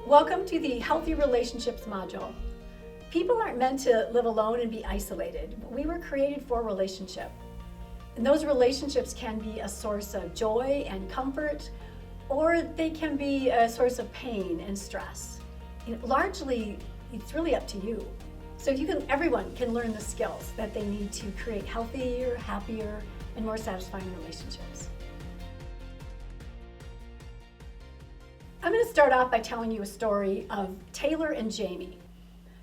Welcome to the Healthy Relationships module. People aren't meant to live alone and be isolated. We were created for relationship. And those relationships can be a source of joy and comfort, or they can be a source of pain and stress. Largely, it's really up to you. So everyone can learn the skills that they need to create healthier, happier, and more satisfying relationships. I'm going to start off by telling you a story of Taylor and Jamie.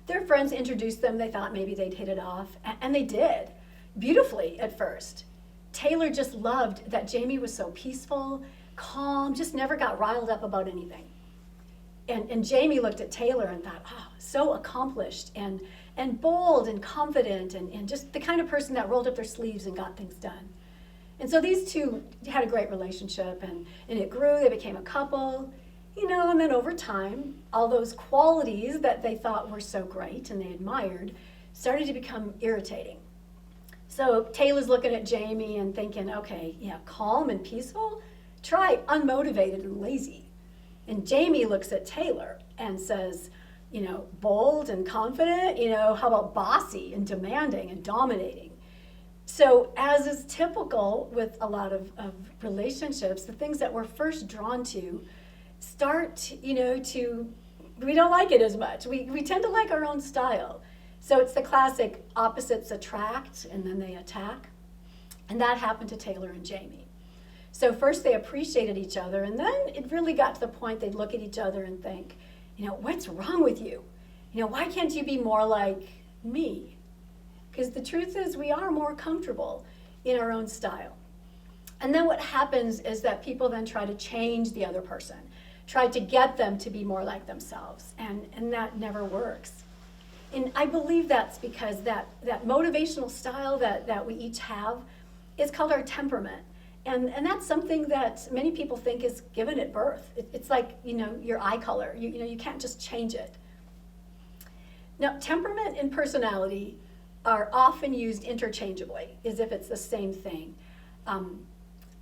Their friends introduced them. They thought maybe they'd hit it off, and they did, beautifully at first. Taylor just loved that Jamie was so peaceful, calm, just never got riled up about anything. And Jamie looked at Taylor and thought, oh, so accomplished and bold and confident and just the kind of person that rolled up their sleeves and got things done. And so these two had a great relationship, and it grew. They became a couple. And then over time, all those qualities that they thought were so great and they admired started to become irritating. So Taylor's looking at Jamie and thinking, okay, yeah, calm and peaceful? Try unmotivated and lazy. And Jamie looks at Taylor and says, bold and confident, how about bossy and demanding and dominating? So as is typical with a lot of relationships, the things that we're first drawn to start, we don't like it as much. We tend to like our own style. So it's the classic opposites attract and then they attack. And that happened to Taylor and Jamie. So first they appreciated each other, and then it really got to the point they'd look at each other and think, what's wrong with you? Why can't you be more like me? Because the truth is we are more comfortable in our own style. And then what happens is that people then try to change the other person, try to get them to be more like themselves, and that never works. And I believe that's because that motivational style that we each have is called our temperament. And that's something that many people think is given at birth. It's like, your eye color. You can't just change it. Now, temperament and personality are often used interchangeably, as if it's the same thing.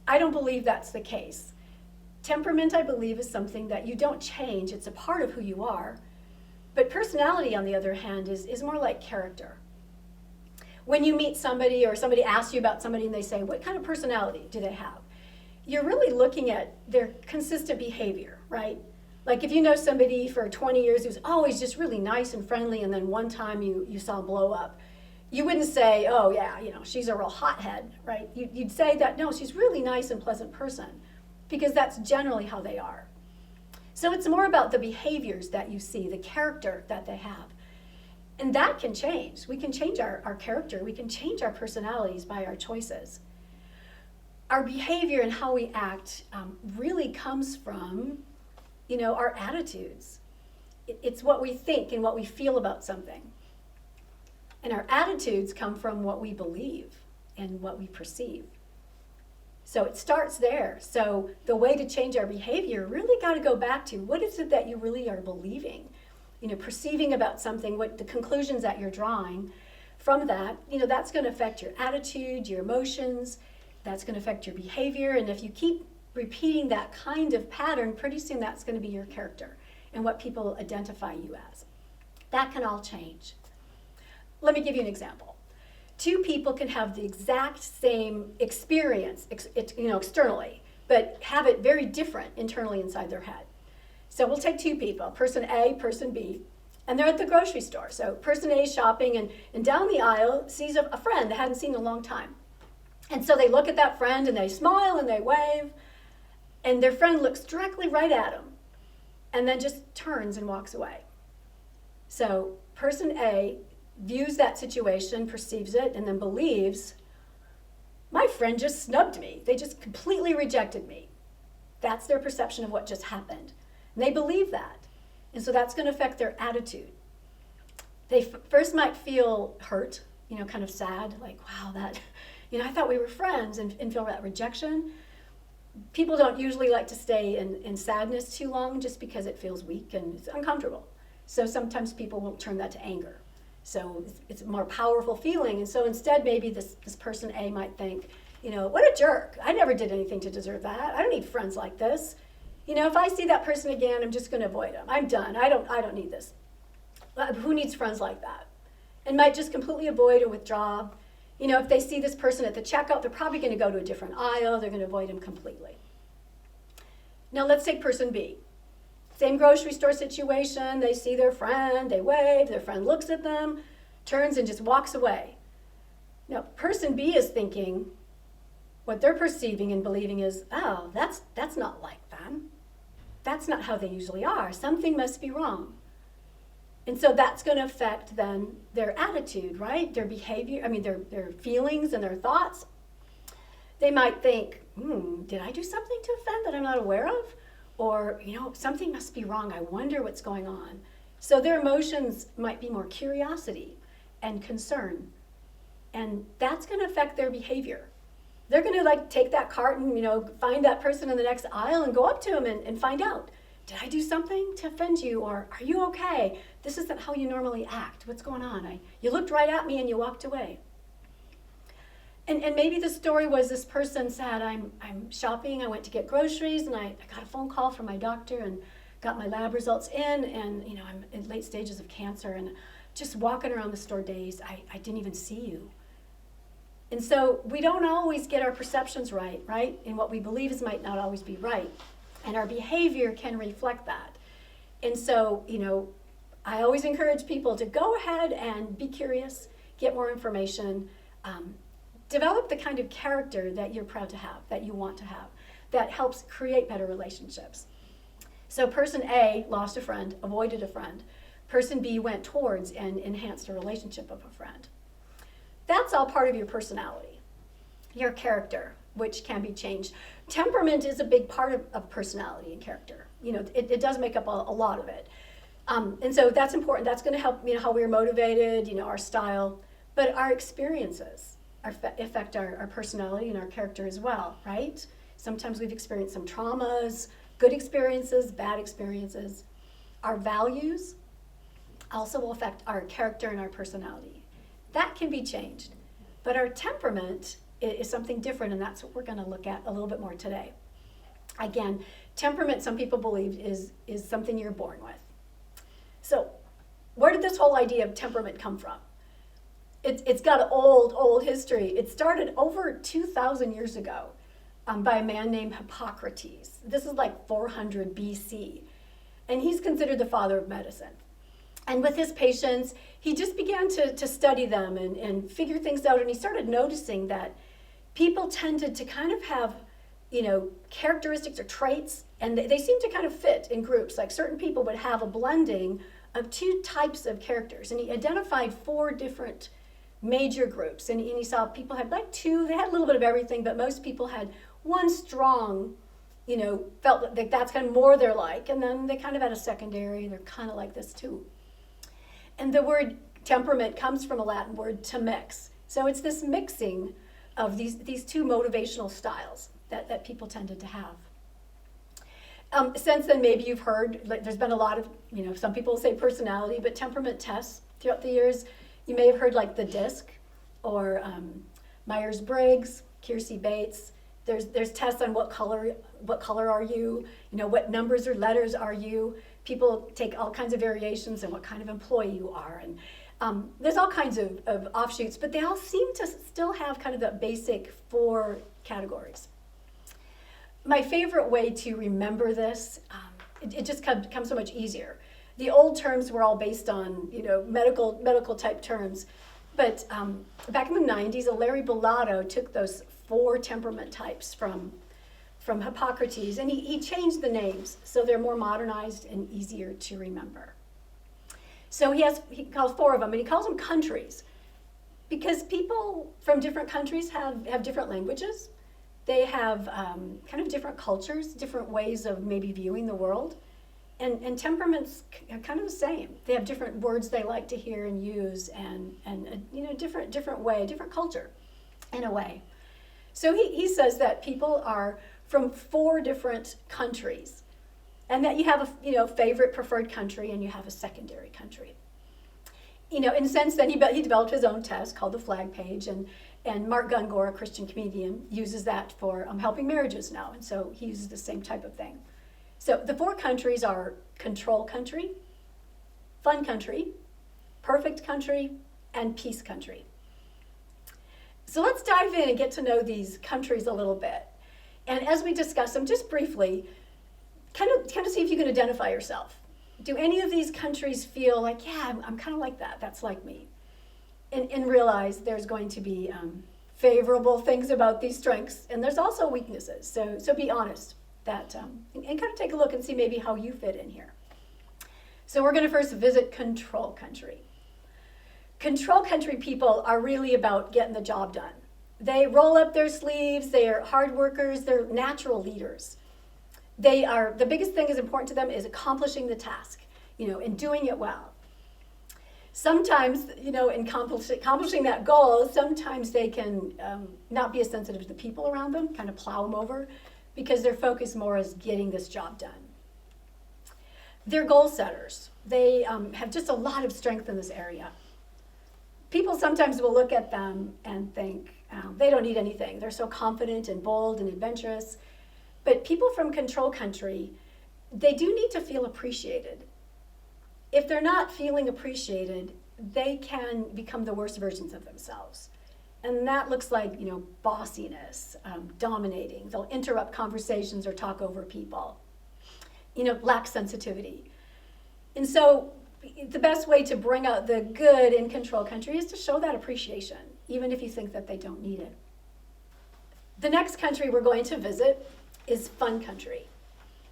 I don't believe that's the case. Temperament, I believe, is something that you don't change. It's a part of who you are. But personality, on the other hand, is more like character. When you meet somebody or somebody asks you about somebody and they say, what kind of personality do they have? You're really looking at their consistent behavior, right? Like if you know somebody for 20 years who's always just really nice and friendly, and then one time you saw blow up, you wouldn't say, oh yeah, she's a real hothead, right? You'd say that, no, she's really nice and pleasant person, because that's generally how they are. So it's more about the behaviors that you see, the character that they have. And that can change. We can change our character. We can change our personalities by our choices. Our behavior and how we act really comes from, our attitudes. It's what we think and what we feel about something. And our attitudes come from what we believe and what we perceive. So it starts there. So the way to change our behavior really got to go back to what is it that you really are believing, perceiving about something, what the conclusions that you're drawing from that, that's going to affect your attitude, your emotions, that's going to affect your behavior. And if you keep repeating that kind of pattern, pretty soon that's going to be your character and what people identify you as. That can all change. Let me give you an example. Two people can have the exact same experience, externally, but have it very different internally inside their head. So we'll take two people, person A, person B, and they're at the grocery store. So person A is shopping and down the aisle sees a friend they hadn't seen in a long time. And so they look at that friend and they smile and they wave, and their friend looks directly right at them and then just turns and walks away. So person A views that situation, perceives it, and then believes, my friend just snubbed me. They just completely rejected me. That's their perception of what just happened. And they believe that. And so that's going to affect their attitude. They first might feel hurt, kind of sad, like, wow, that, I thought we were friends, and feel that rejection. People don't usually like to stay in sadness too long just because it feels weak and it's uncomfortable. So sometimes people will turn that to anger. So it's a more powerful feeling. And so instead, maybe this person A might think, what a jerk. I never did anything to deserve that. I don't need friends like this. If I see that person again, I'm just going to avoid them. I'm done. I don't need this. Who needs friends like that? And might just completely avoid and withdraw. If they see this person at the checkout, they're probably going to go to a different aisle. They're going to avoid him completely. Now let's take person B. Same grocery store situation. They see their friend, they wave, their friend looks at them, turns and just walks away. Now person B is thinking, what they're perceiving and believing is, oh, that's not like them. That's not how they usually are. Something must be wrong. And so that's going to affect then their attitude, right? Their behavior, their feelings and their thoughts. They might think, did I do something to offend that I'm not aware of? Or, something must be wrong. I wonder what's going on. So their emotions might be more curiosity and concern. And that's going to affect their behavior. They're going to take that cart and, find that person in the next aisle and go up to him and find out, did I do something to offend you? Or are you okay? This isn't how you normally act. What's going on? You looked right at me and you walked away. And maybe the story was this person said, I'm shopping, I went to get groceries, and I got a phone call from my doctor and got my lab results in, and I'm in late stages of cancer, and just walking around the store days, I didn't even see you. And so we don't always get our perceptions right? And what we believe is might not always be right. And our behavior can reflect that. And so, I always encourage people to go ahead and be curious, get more information, develop the kind of character that you're proud to have, that you want to have, that helps create better relationships. So person A lost a friend, avoided a friend. Person B went towards and enhanced a relationship of a friend. That's all part of your personality, your character, which can be changed. Temperament is a big part of personality and character. It does make up a lot of it. And so that's important. That's going to help, how we're motivated, our style. But our experiences affect our personality and our character as well, right? Sometimes we've experienced some traumas, good experiences, bad experiences. Our values also will affect our character and our personality. That can be changed. But our temperament is something different, and that's what we're going to look at a little bit more today. Again, temperament, some people believe, is something you're born with. So where did this whole idea of temperament come from? It's got an old history. It started over 2,000 years ago by a man named Hippocrates. This is like 400 BC. And he's considered the father of medicine. And with his patients, he just began to study them and figure things out. And he started noticing that people tended to kind of have, characteristics or traits, and they seem to kind of fit in groups. Like certain people would have a blending of two types of characters. And he identified 4 different major groups. And he saw people had like 2, they had a little bit of everything, but most people had one strong, felt that that's kind of more they're like. And then they kind of had a secondary, they're kind of like this too. And the word temperament comes from a Latin word to mix. So it's this mixing of these 2 motivational styles that people tended to have. Since then, maybe you've heard, there's been a lot of, some people say personality, but temperament tests throughout the years. You may have heard like the DISC or Myers-Briggs, Kiersey-Bates. There's tests on what color are you, what numbers or letters are you. People take all kinds of variations on what kind of employee you are. And there's all kinds of offshoots, but they all seem to still have kind of the basic 4 categories. My favorite way to remember this, it just comes so much easier. The old terms were all based on, medical type terms. But back in the 90s, Larry Bellato took those 4 temperament types from Hippocrates, and he changed the names so they're more modernized and easier to remember. So he calls 4 of them, and he calls them countries, because people from different countries have different languages. They have kind of different cultures, different ways of maybe viewing the world, and temperaments are kind of the same. They have different words they like to hear and use, and different way, different culture, in a way. So he says that people are from 4 different countries, and that you have a favorite preferred country and you have a secondary country. And since then he developed his own test called the Flag Page, and Mark Gungor, a Christian comedian, uses that for helping marriages now, and so he uses the same type of thing. So the 4 countries are control country, fun country, perfect country, and peace country. So let's dive in and get to know these countries a little bit. And as we discuss them, just briefly, kind of see if you can identify yourself. Do any of these countries feel like, yeah, I'm kind of like that, that's like me? And realize there's going to be favorable things about these strengths, and there's also weaknesses. So be honest that, and kind of take a look and see maybe how you fit in here. So we're going to first visit control country. Control country people are really about getting the job done. They roll up their sleeves, they're hard workers, they're natural leaders. The biggest thing is important to them is accomplishing the task, and doing it well. Sometimes, in accomplishing that goal, sometimes they can not be as sensitive to the people around them, kind of plow them over, because their focus more is getting this job done. They're goal setters. They have just a lot of strength in this area. People sometimes will look at them and think they don't need anything. They're so confident and bold and adventurous. But people from control country, they do need to feel appreciated. If they're not feeling appreciated, they can become the worst versions of themselves. And that looks like, bossiness, dominating. They'll interrupt conversations or talk over people. Lack sensitivity. And so the best way to bring out the good in control country is to show that appreciation, even if you think that they don't need it. The next country we're going to visit is fun country.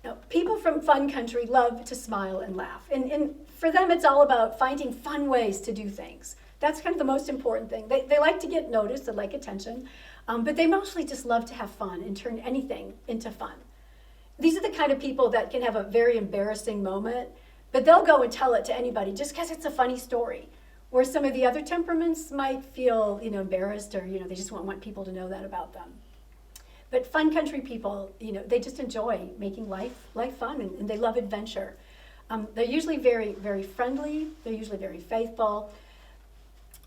Now, people from fun country love to smile and laugh. And for them, it's all about finding fun ways to do things. That's kind of the most important thing. They like to get noticed, they like attention, but they mostly just love to have fun and turn anything into fun. These are the kind of people that can have a very embarrassing moment, but they'll go and tell it to anybody just because it's a funny story. Where some of the other temperaments might feel, embarrassed, or they just want people to know that about them. But fun country people, they just enjoy making life fun, and they love adventure. They're usually very, very friendly. They're usually very faithful.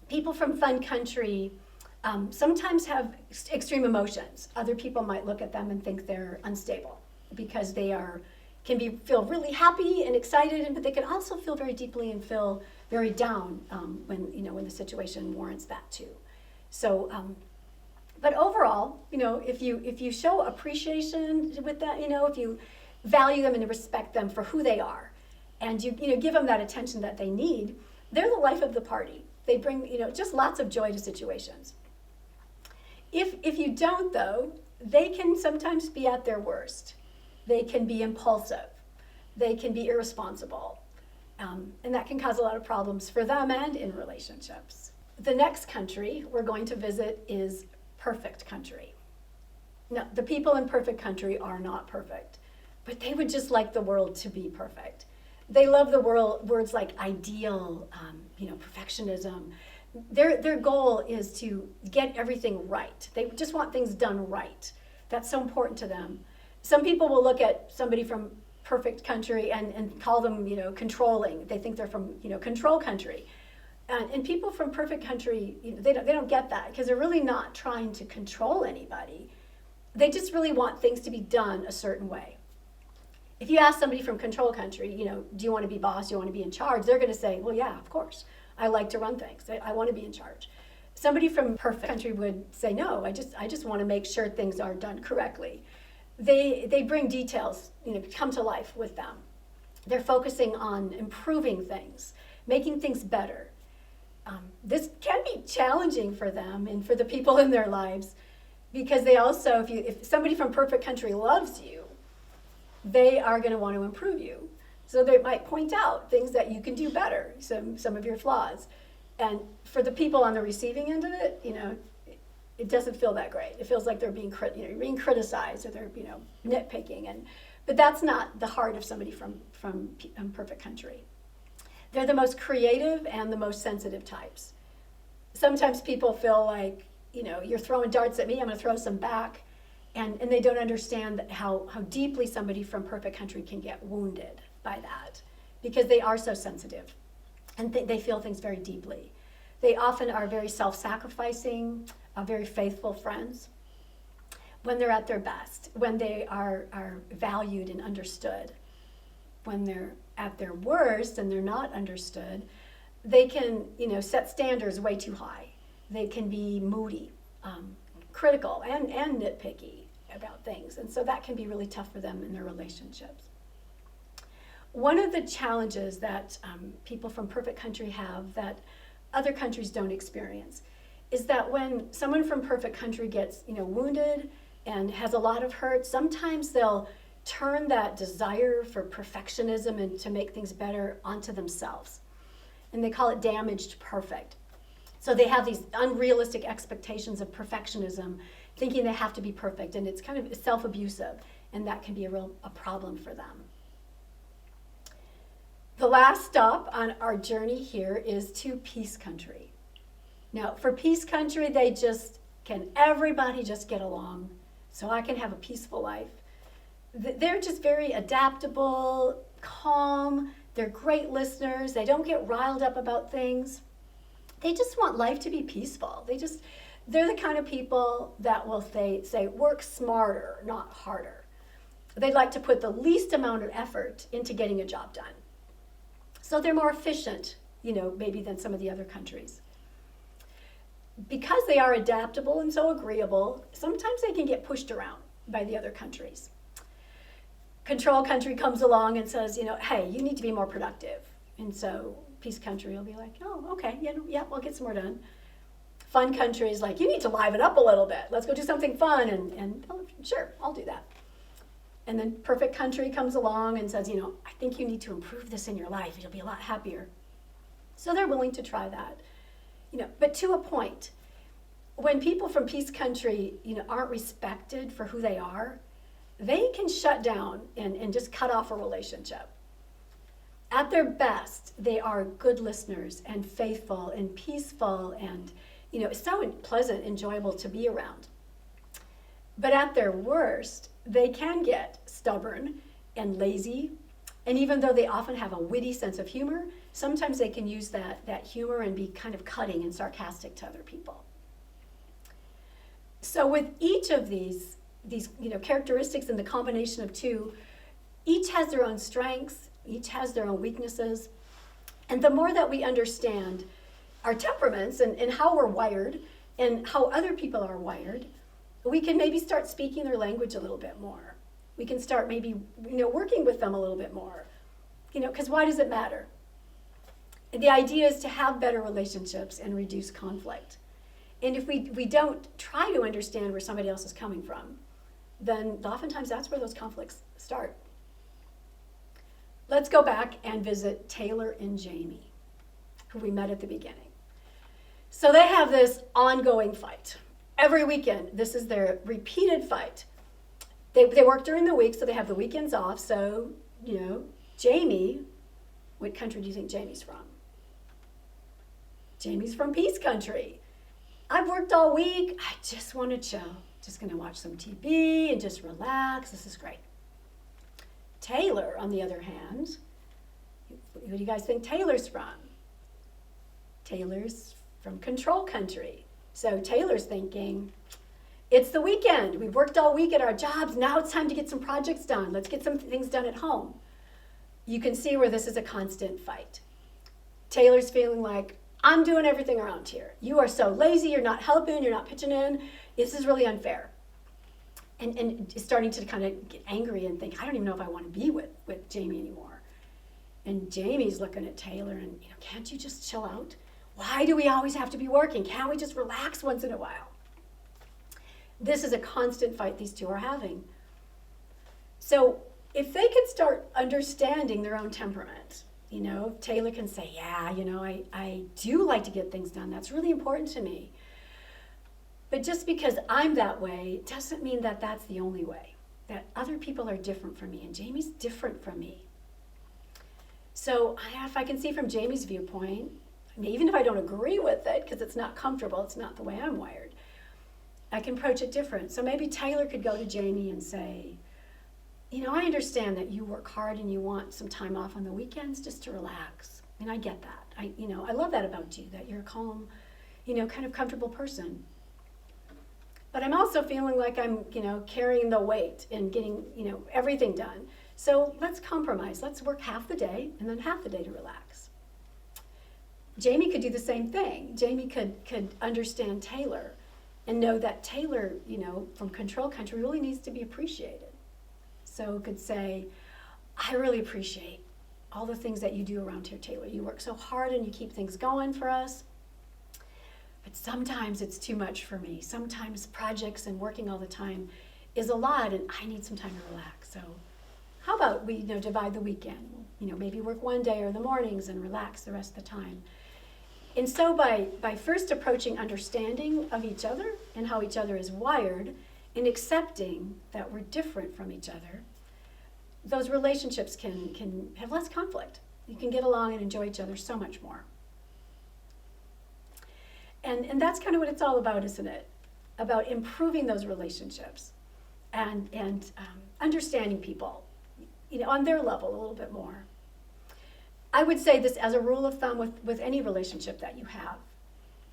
People from fun country sometimes have extreme emotions. Other people might look at them and think they're unstable because they feel really happy and excited, but they can also feel very deeply and feel very down when the situation warrants that too. So. But overall, if you show appreciation with that, if you value them and respect them for who they are, and you give them that attention that they need, they're the life of the party. They bring just lots of joy to situations. If you don't, though, they can sometimes be at their worst. They can be impulsive. They can be irresponsible, and that can cause a lot of problems for them and in relationships. The next country we're going to visit is perfect country. Now, the people in perfect country are not perfect, but they would just like the world to be perfect. They love the words like ideal, perfectionism. Their goal is to get everything right. They just want things done right. That's so important to them. Some people will look at somebody from perfect country and call them, controlling. They think they're from, control country. And people from perfect country, they don't get that because they're really not trying to control anybody. They just really want things to be done a certain way. If you ask somebody from control country, do you want to be boss? Do you want to be in charge? They're going to say, well, yeah, of course. I like to run things. I want to be in charge. Somebody from perfect country would say, no, I just want to make sure things are done correctly. They bring details, come to life with them. They're focusing on improving things, making things better. This can be challenging for them and for the people in their lives because they also, if somebody from perfect country loves you, they are going to want to improve you. So they might point out things that you can do better, some of your flaws. And for the people on the receiving end of it, it doesn't feel that great. It feels like they're being criticized or they're nitpicking, but that's not the heart of somebody from perfect country. They're the most creative and the most sensitive types. Sometimes people feel like, you're throwing darts at me, I'm going to throw some back. And they don't understand how deeply somebody from perfect country can get wounded by that because they are so sensitive and they feel things very deeply. They often are very self-sacrificing, very faithful friends. when they're at their best, when they are valued and understood. When they're at their worst and they're not understood, they can, set standards way too high. They can be moody, critical, and nitpicky about things. And so that can be really tough for them in their relationships. One of the challenges that people from perfect country have that other countries don't experience is that when someone from perfect country gets, wounded and has a lot of hurt, sometimes they'll turn that desire for perfectionism and to make things better onto themselves. And they call it damaged perfect. So they have these unrealistic expectations of perfectionism, thinking they have to be perfect, and it's kind of self-abusive, and that can be a problem for them. The last stop on our journey here is to peace country. Now, for peace country, everybody just get along, so I can have a peaceful life. They're just very adaptable, calm, they're great listeners, they don't get riled up about things. They just want life to be peaceful. They're the kind of people that will say work smarter, not harder. They'd like to put the least amount of effort into getting a job done. So they're more efficient, maybe than some of the other countries. Because they are adaptable and so agreeable, sometimes they can get pushed around by the other countries. Control country comes along and says, hey, you need to be more productive. And so peace country will be like, oh, okay, yeah, we'll get some more done. Fun country is like, you need to liven up a little bit. Let's go do something fun. And oh, sure, I'll do that. And then perfect country comes along and says, I think you need to improve this in your life. You'll be a lot happier. So they're willing to try that. But to a point, when people from peace country, aren't respected for who they are, they can shut down and just cut off a relationship. At their best, they are good listeners and faithful and peaceful and, so pleasant, enjoyable to be around. But at their worst, they can get stubborn and lazy. And even though they often have a witty sense of humor, sometimes they can use that humor and be kind of cutting and sarcastic to other people. So with each of these characteristics and the combination of two, each has their own strengths, each has their own weaknesses. And the more that we understand our temperaments and how we're wired and how other people are wired, we can maybe start speaking their language a little bit more. We can start maybe, working with them a little bit more. Because why does it matter? The idea is to have better relationships and reduce conflict. And if we don't try to understand where somebody else is coming from, then oftentimes that's where those conflicts start. Let's go back and visit Taylor and Jamie, who we met at the beginning. So they have this ongoing fight. Every weekend, this is their repeated fight. They work during the week, so they have the weekends off. So, Jamie, what country do you think Jamie's from? Jamie's from peace country. I've worked all week. I just want to chill. Just going to watch some TV and just relax. This is great. Taylor, on the other hand, who do you guys think Taylor's from? Taylor's from control country. So Taylor's thinking, it's the weekend. We've worked all week at our jobs. Now it's time to get some projects done. Let's get some things done at home. You can see where this is a constant fight. Taylor's feeling like, I'm doing everything around here. You are so lazy. You're not helping. You're not pitching in. This is really unfair. And starting to kind of get angry and think, I don't even know if I want to be with Jamie anymore. And Jamie's looking at Taylor and, can't you just chill out? Why do we always have to be working? Can't we just relax once in a while? This is a constant fight these two are having. So if they could start understanding their own temperament, Taylor can say, yeah, I do like to get things done. That's really important to me. But just because I'm that way doesn't mean that that's the only way. That other people are different from me, and Jamie's different from me. So if I can see from Jamie's viewpoint, even if I don't agree with it, because it's not comfortable, it's not the way I'm wired, I can approach it different. So maybe Taylor could go to Jamie and say, I understand that you work hard and you want some time off on the weekends just to relax. And I get that. I love that about you, that you're a calm, kind of comfortable person. but I'm also feeling like I'm, carrying the weight and getting, everything done. So let's compromise. Let's work half the day and then half the day to relax. Jamie could do the same thing. Jamie could understand Taylor and know that Taylor, from Control Country really needs to be appreciated. So could say, I really appreciate all the things that you do around here, Taylor. You work so hard and you keep things going for us. But sometimes it's too much for me. Sometimes projects and working all the time is a lot and I need some time to relax. So how about we divide the weekend? Maybe work one day or the mornings and relax the rest of the time. And so by first approaching understanding of each other and how each other is wired and accepting that we're different from each other, those relationships can have less conflict. You can get along and enjoy each other so much more. And that's kind of what it's all about, isn't it? About improving those relationships and understanding people, on their level a little bit more. I would say this as a rule of thumb with any relationship that you have.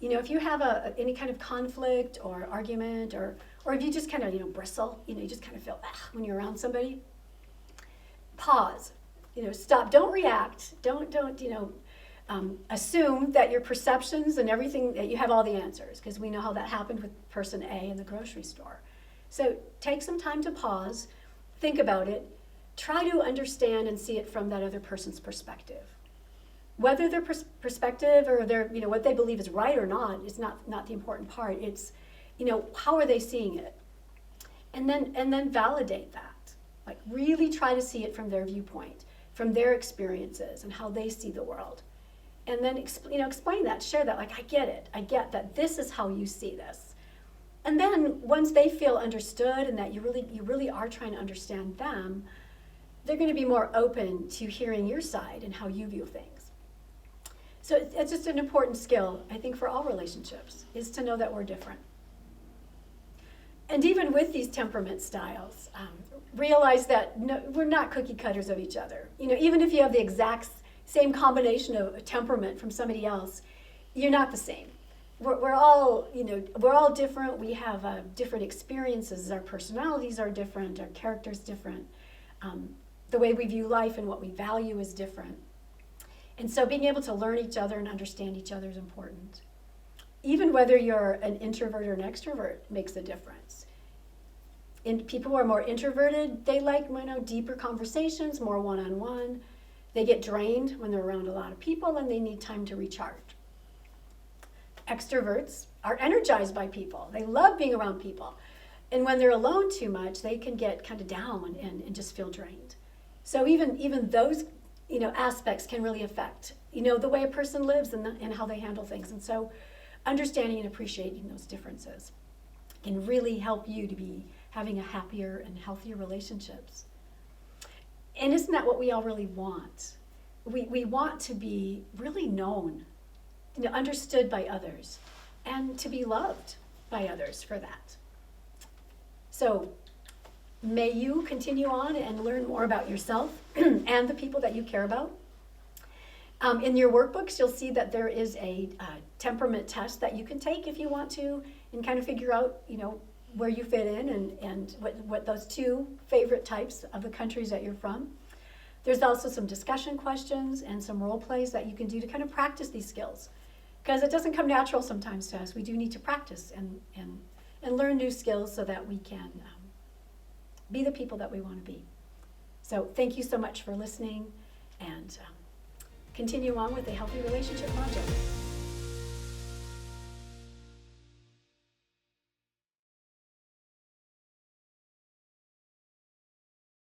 If you have any kind of conflict or argument or if you just kind of, bristle, you just kind of feel when you're around somebody, pause, stop, don't react, don't assume that your perceptions and everything, that you have all the answers, because we know how that happened with person A in the grocery store. So take some time to pause, think about it, try to understand and see it from that other person's perspective. Whether their perspective or their, what they believe is right or not is not the important part. It's, how are they seeing it? And then validate that. Like really try to see it from their viewpoint, from their experiences and how they see the world. And then explain that, share that, like I get it. I get that this is how you see this. And then once they feel understood and that you really are trying to understand them, they're going to be more open to hearing your side and how you view things. So it's just an important skill, I think, for all relationships, is to know that we're different. And even with these temperament styles, realize that we're not cookie cutters of each other. Even if you have the exact same combination of a temperament from somebody else, you're not the same. We're all different. We have different experiences. Our personalities are different. Our character's different. The way we view life and what we value is different. And so being able to learn each other and understand each other is important. Even whether you're an introvert or an extrovert makes a difference. And people who are more introverted, they like deeper conversations, more one-on-one. They get drained when they're around a lot of people and they need time to recharge. Extroverts are energized by people. They love being around people. And when they're alone too much, they can get kind of down and just feel drained. So even those aspects can really affect the way a person lives and how they handle things. And so understanding and appreciating those differences can really help you to be having a happier and healthier relationships. And isn't that what we all really want? We want to be really known, understood by others, and to be loved by others for that. So may you continue on and learn more about yourself and the people that you care about. In your workbooks, you'll see that there is a temperament test that you can take if you want to and kind of figure out, where you fit in and what those two favorite types of the countries that you're from. There's also some discussion questions and some role plays that you can do to kind of practice these skills. Because it doesn't come natural sometimes to us. We do need to practice and learn new skills so that we can be the people that we want to be. So thank you so much for listening, and continue on with the Healthy Relationship Module.